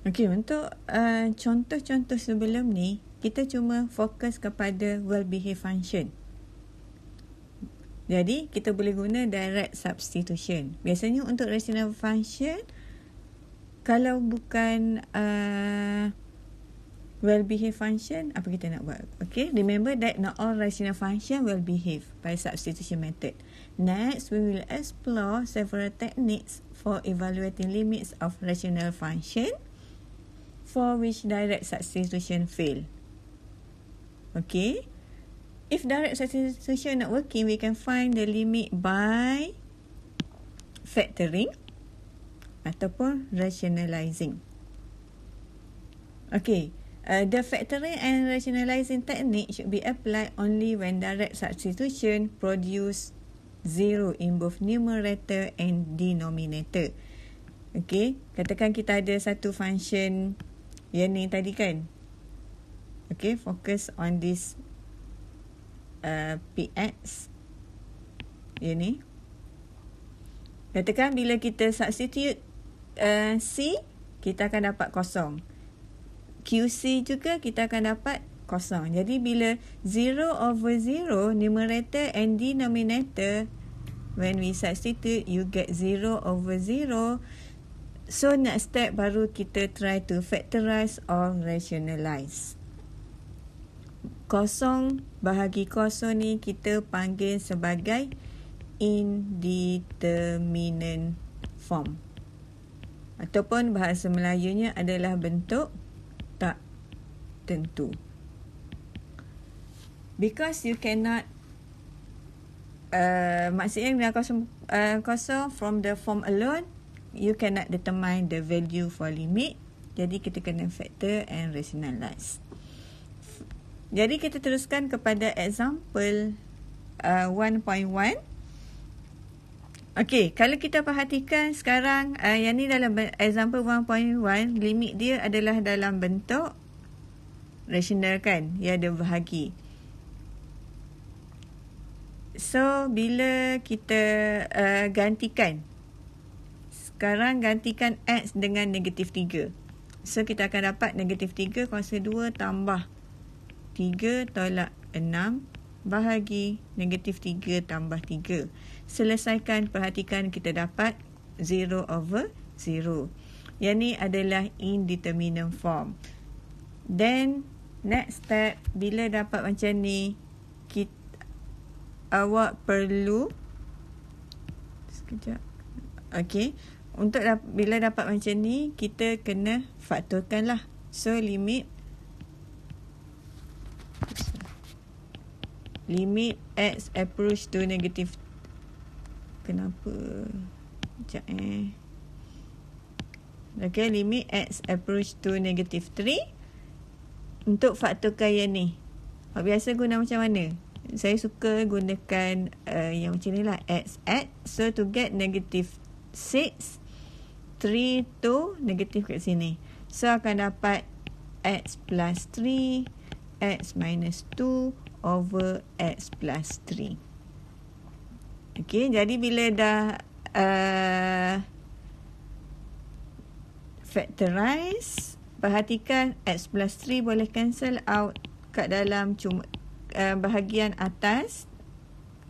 Okey, untuk contoh-contoh sebelum ni, kita cuma fokus kepada well-behaved function. Jadi, kita boleh guna direct substitution. Biasanya untuk rational function, kalau bukan well-behaved function, apa kita nak buat? Okay, remember that not all rational function will behave by substitution method. Next, we will explore several techniques for evaluating limits of rational function for which direct substitution fail. Okay, if direct substitution not working, we can find the limit by factoring ataupun rationalizing. Okay, the factoring and rationalizing technique should be applied only when direct substitution produce zero in both numerator and denominator. Okay, katakan kita ada satu function yang ni tadi kan. Okay, focus on this px yang ni. Katakan bila kita substitute c, kita akan dapat kosong. QC juga kita akan dapat kosong. Jadi bila 0/0 numerator and denominator, when we substitute, you get 0/0. So next step baru kita try to factorize or rationalize. Kosong bahagi kosong ni kita panggil sebagai indeterminate form. Ataupun bahasa Melayunya adalah bentuk tak tentu. Because you cannot maksudnya dengan kosong from the form alone, you cannot determine the value for limit. Jadi kita kena factor and rationalize. Jadi kita teruskan kepada example 1.1. Okey, kalau kita perhatikan sekarang yang ni dalam example 1.1, limit dia adalah dalam bentuk rational kan, ia ada bahagi. So bila kita gantikan, sekarang gantikan x dengan negatif 3. So kita akan dapat negatif 3 kuasa 2 tambah 3 tolak 6 bahagi negatif 3 tambah 3. Selesaikan, perhatikan kita dapat 0/0. Yang ni adalah indeterminate form. Then next step, bila dapat macam ni, awak perlu sekejap. Okey, untuk bila dapat macam ni, kita kena faktorkan lah. So limit x approach to negative. Kenapa? Sekejap Okay, limit x approach to negative 3. Untuk faktorkan yang ni, biasa guna macam mana? Saya suka gunakan yang macam ni lah, x. So to get negative 6, 3 to negatif kat sini. So akan dapat x plus 3, x minus 2 over x plus 3. Okay, jadi bila dah factorize, perhatikan x plus 3 boleh cancel out kat dalam bahagian atas,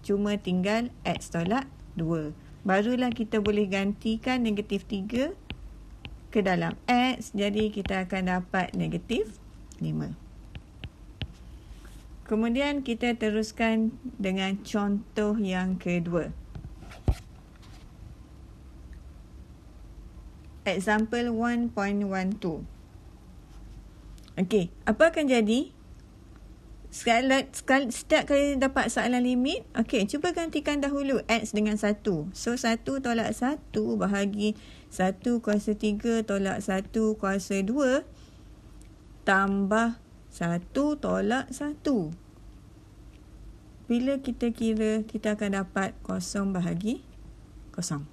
cuma tinggal x tolak 2. Barulah kita boleh gantikan negatif 3 ke dalam x, jadi kita akan dapat negatif 5. Kemudian kita teruskan dengan contoh yang kedua. Example 1.12. Okey, apa akan jadi? Setiap kali dapat soalan limit, okey, cuba gantikan dahulu x dengan 1. So 1 tolak 1 bahagi 1 kuasa 3 tolak 1 kuasa 2 tambah 1 tolak 1. Bila kita kira, kita akan dapat 0 bahagi 0.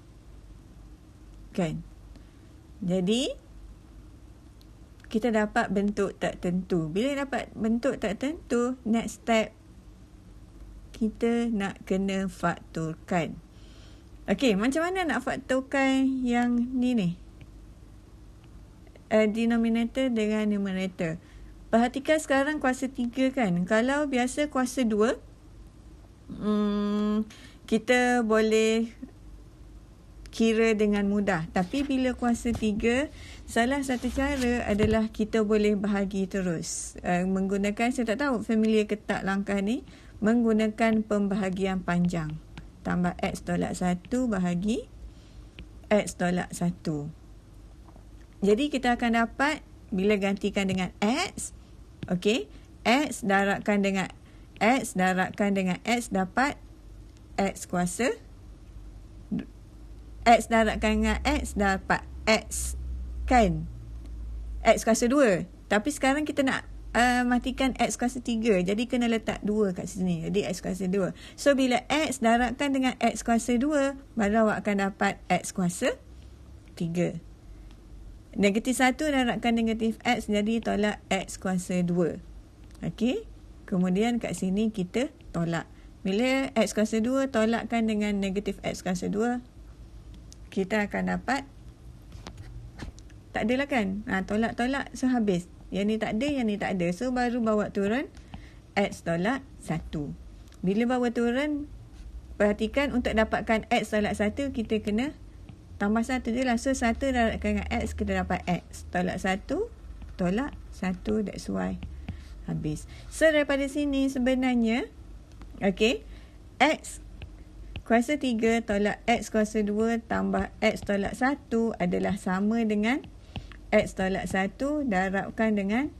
Kan? Jadi, kita dapat bentuk tak tentu. Bila dapat bentuk tak tentu, next step, kita nak kena faktorkan. Okey, macam mana nak faktorkan yang ni? denominator dengan numerator. Perhatikan sekarang kuasa 3 kan. Kalau biasa kuasa 2, kita boleh kira dengan mudah. Tapi bila kuasa 3, salah satu cara adalah kita boleh bahagi terus. Menggunakan, saya tak tahu familiar ke tak langkah ni, menggunakan pembahagian panjang. Tambah X tolak 1 bahagi X tolak 1. Jadi kita akan dapat, bila gantikan dengan X, okey, X darabkan dengan X dapat X kuasa. X darabkan dengan X dapat X kan, X kuasa 2. Tapi sekarang kita nak matikan X kuasa 3, jadi kena letak 2 kat sini, jadi X kuasa 2. So bila X darabkan dengan X kuasa 2, baru awak akan dapat X kuasa 3. Negatif 1 darabkan negatif X, jadi tolak X kuasa 2. Okey, kemudian kat sini kita tolak. Bila X kuasa 2 tolakkan dengan negatif X kuasa 2, kita akan dapat, tak adalah kan, tolak-tolak, so habis. Yang ni tak ada, yang ni tak ada, so baru bawa turun X tolak 1. Bila bawa turun, perhatikan untuk dapatkan X tolak 1, kita kena tambah 1 je lah. So 1 darabkan dengan X, kita dapat X tolak 1 tolak 1, that's why habis. So daripada sini sebenarnya, okay, X kuasa 3 tolak X kuasa 2 tambah X tolak 1 adalah sama dengan X tolak 1 darabkan dengan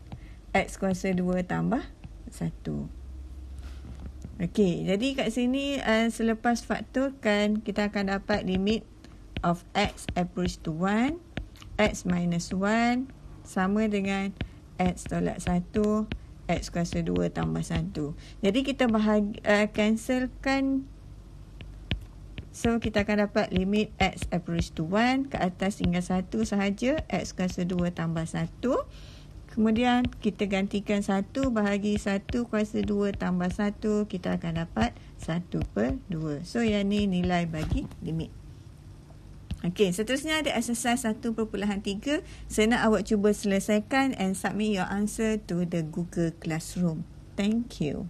X kuasa 2 tambah 1. Okey, jadi kat sini selepas faktorkan, kita akan dapat limit of X approach to 1, X minus 1 sama dengan X tolak 1, X kuasa 2 tambah 1. Jadi kita cancelkan. So, kita akan dapat limit X approach to 1, ke atas tinggal 1 sahaja, X kuasa 2 tambah 1. Kemudian, kita gantikan 1 bahagi 1 kuasa 2 tambah 1, kita akan dapat 1/2. So, yang ni nilai bagi limit. Okey, seterusnya ada exercise 1.3. Saya nak awak cuba selesaikan and submit your answer to the Google Classroom. Thank you.